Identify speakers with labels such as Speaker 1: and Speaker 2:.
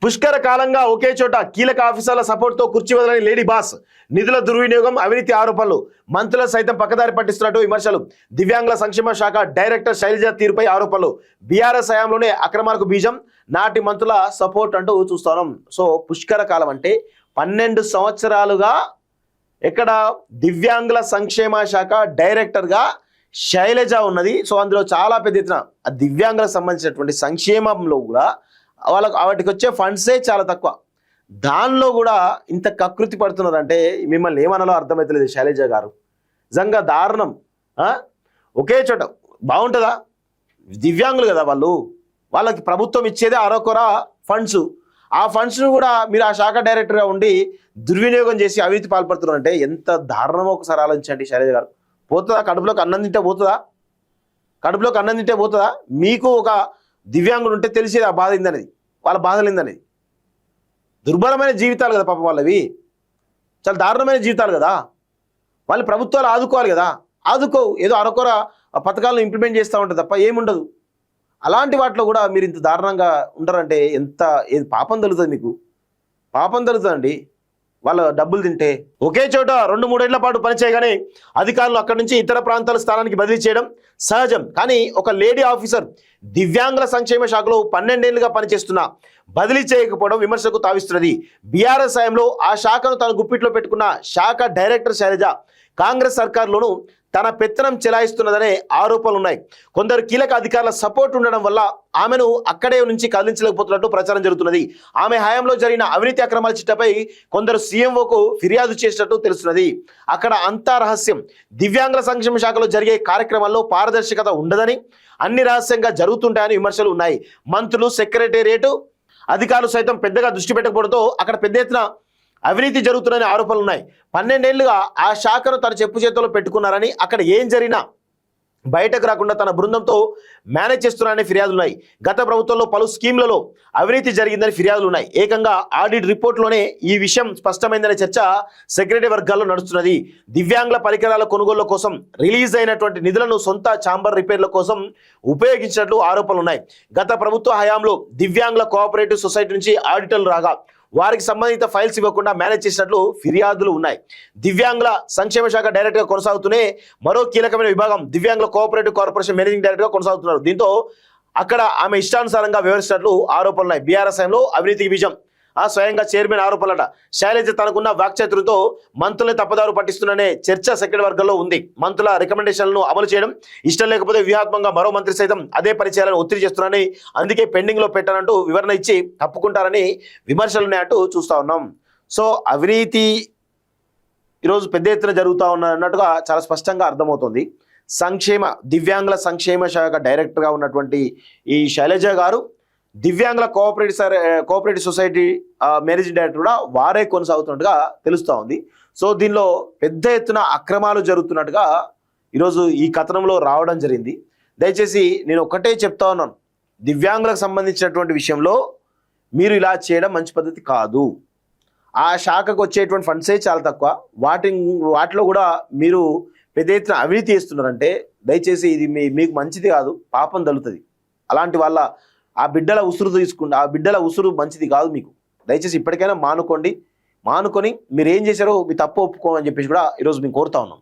Speaker 1: పుష్కర కాలంగా ఒకే చోట కీలక ఆఫీసర్ల సపోర్ట్తో కుర్చీ వదలని లేడీ బాస్, నిధుల దుర్వినియోగం, అవినీతి ఆరోపణలు, మంత్రుల సైతం పక్కదారి పట్టిస్తున్నట్టు విమర్శలు, దివ్యాంగుల సంక్షేమ శాఖ డైరెక్టర్ శైలజ తీరుపై ఆరోపణలు, బీఆర్ఎస్ హయాంలోనే అక్రమాలకు బీజం, నాటి మంత్రుల సపోర్ట్ అంటూ చూస్తున్నాం. సో పుష్కర కాలం అంటే 12 సంవత్సరాలుగా ఇక్కడ దివ్యాంగుల సంక్షేమ శాఖ డైరెక్టర్గా శైలజ ఉన్నది. సో అందులో చాలా పెద్ద ఎత్తున ఆ దివ్యాంగులకు సంబంధించినటువంటి సంక్షేమంలో కూడా వాటికి వచ్చే ఫండ్సే చాలా తక్కువ. దానిలో కూడా ఇంత కకృతి పడుతున్నారంటే మిమ్మల్ని ఏమనాలో అర్థమవుతలేదు శైలజ గారు. నిజంగా దారుణం. ఒకే చోట బాగుంటుందా? దివ్యాంగులు కదా వాళ్ళకి ప్రభుత్వం ఇచ్చేదే అరకొర ఫండ్స్. ఆ ఫండ్స్ను కూడా మీరు ఆ శాఖ డైరెక్టర్గా ఉండి దుర్వినియోగం చేసి అవినీతి పాల్పడుతున్నారంటే ఎంత దారుణమో ఒకసారి ఆలోచించండి శైలజ గారు. పోతుందా? కడుపులోకి అన్నం తింటే పోతుందా? కడుపులోకి అన్నం తింటే పోతుందా? మీకు ఒక దివ్యాంగుడు ఉంటే తెలిసేది ఆ బాధ ఏందనేది, వాళ్ళ బాధలు ఏందనేది. దుర్భరమైన జీవితాలు కదా పాప వాళ్ళవి, చాలా దారుణమైన జీవితాలు కదా. వాళ్ళు ప్రభుత్వాలు ఆదుకోవాలి కదా, ఆదుకోవు. ఏదో అరకొర పథకాలను ఇంప్లిమెంట్ చేస్తూ ఉంటుంది తప్ప ఏముండదు. అలాంటి వాటిలో కూడా మీరు ఇంత దారుణంగా ఉండరంటే ఏది పాపం తగులుతుంది మీకు, పాపం తగులుతుందండి. వాళ్ళ డబ్బులు తింటే. ఒకే చోట 2-3 ఏళ్ల పాటు పనిచేయగానే అధికారులు అక్కడి నుంచి ఇతర ప్రాంతాల స్థానానికి బదిలీ చేయడం సహజం. కానీ ఒక లేడీ ఆఫీసర్ దివ్యాంగుల సంక్షేమ శాఖలో 12 ఏళ్లుగా పనిచేస్తున్నా బదిలీ చేయకపోవడం విమర్శకు తావిస్తున్నది. బీఆర్ఎస్ హయాంలో ఆ శాఖను తన గుప్పిట్లో పెట్టుకున్న శాఖ డైరెక్టర్ శైలజ కాంగ్రెస్ సర్కార్లోనూ తన పెత్తనం చెలాయిస్తున్నదనే ఆరోపణలు ఉన్నాయి. కొందరు కీలక అధికారుల సపోర్ట్ ఉండడం వల్ల ఆమెను అక్కడే నుంచి కదిలించలేకపోతున్నట్టు ప్రచారం జరుగుతున్నది. ఆమె హయాంలో జరిగిన అవినీతి అక్రమాల చిట్టపై కొందరు సీఎంఓకు ఫిర్యాదు చేసినట్టు తెలుస్తున్నది. అక్కడ అంతా రహస్యం. దివ్యాంగుల సంక్షేమ శాఖలో జరిగే కార్యక్రమాల్లో పారదర్శకత ఉండదని, అన్ని రహస్యంగా జరుగుతుంటాయని విమర్శలు ఉన్నాయి. మంత్రులు, సెక్రటేరియట్ అధికారులు సైతం పెద్దగా దృష్టి పెట్టకపోవడంతో అక్కడ పెద్ద ఎత్తున అవినీతి జరుగుతున్న ఆరోపణలు ఉన్నాయి. 12 ఏళ్లుగా ఆ శాఖను తన చెప్పు చేతుల్లో పెట్టుకున్నారని, అక్కడ ఏం జరిగినా బయటకు రాకుండా తన బృందంతో మేనేజ్ చేస్తున్నారని ఫిర్యాదులు ఉన్నాయి. గత ప్రభుత్వంలో పలు స్కీమ్లలో అవినీతి జరిగిందని ఫిర్యాదులు ఉన్నాయి. ఏకంగా ఆడిట్ రిపోర్ట్లోనే ఈ విషయం స్పష్టమైందనే చర్చ సెక్రటరీ వర్గాల్లో నడుస్తున్నది. దివ్యాంగుల పరికరాల కొనుగోలు కోసం రిలీజ్ అయినటువంటి నిధులను సొంత ఛాంబర్ రిపేర్ల కోసం ఉపయోగించినట్లు ఆరోపణలు ఉన్నాయి. గత ప్రభుత్వ హయాంలో దివ్యాంగుల కోఆపరేటివ్ సొసైటీ నుంచి ఆడిటర్లు రాగా వారికి సంబంధిత ఫైల్స్ ఇవ్వకుండా మేనేజ్ చేసినట్లు ఫిర్యాదులు ఉన్నాయి. దివ్యాంగుల సంక్షేమ శాఖ డైరెక్టర్గా కొనసాగుతూనే మరో కీలకమైన విభాగం దివ్యాంగుల కోఆపరేటివ్ కార్పొరేషన్ మేనేజింగ్ డైరెక్టర్గా కొనసాగుతున్నారు. దీంతో అక్కడ ఆమె ఇష్టానుసారంగా వ్యవహరిస్తున్నట్లు ఆరోపణలు ఉన్నాయి. బీఆర్ఎస్ హయాంలో అవినీతికి బీజం. స్వయంగా చైర్మన్ ఆరోపణలట. శైలజ తనకున్న వాక్చాతుర్యంతో మంత్రుల్ని తప్పదారు పట్టిస్తున్ననే చర్చ సెక్రటరీ వర్గంలో ఉంది. మంత్రుల రికమెండేషన్లను అమలు చేయడం ఇష్టం లేకపోతే వ్యూహాత్మకంగా మరో మంత్రి సైతం అదే పని చేయాలని ఒత్తిడి చేస్తున్నారని, అందుకే పెండింగ్ లో పెట్టారంటూ వివరణ ఇచ్చి తప్పుకుంటారని విమర్శలున్నాయంటూ చూస్తా ఉన్నాం. సో అవినీతి ఈరోజు పెద్ద ఎత్తున జరుగుతూ ఉన్నట్టుగా చాలా స్పష్టంగా అర్థమవుతుంది. దివ్యాంగుల సంక్షేమ శాఖ డైరెక్టర్గా ఉన్నటువంటి ఈ శైలజ గారు దివ్యాంగుల కోఆపరేటివ్ సొసైటీ మేనేజింగ్ డైరెక్టర్ కూడా వారే కొనసాగుతున్నట్టుగా తెలుస్తూ ఉంది. సో దీనిలో పెద్ద ఎత్తున అక్రమాలు జరుగుతున్నట్టుగా ఈరోజు ఈ కథనంలో రావడం జరిగింది. దయచేసి నేను ఒకటే చెప్తా ఉన్నాను, దివ్యాంగులకు సంబంధించినటువంటి విషయంలో మీరు ఇలా చేయడం మంచి పద్ధతి కాదు. ఆ శాఖకు వచ్చేటువంటి ఫండ్సే చాలా తక్కువ. వాటిలో కూడా మీరు పెద్ద ఎత్తున అవినీతి చేస్తున్నారంటే దయచేసి ఇది మీకు మంచిది కాదు, పాపం తగులుతుంది. అలాంటి వాళ్ళ ఆ బిడ్డల ఉసురు మంచిది కాదు మీకు. దయచేసి ఇప్పటికైనా మానుకొని మీరు ఏం చేశారో మీ తప్పు ఒప్పుకోమని చెప్పేసి కూడా ఈరోజు మేము కోరుతా ఉన్నాం.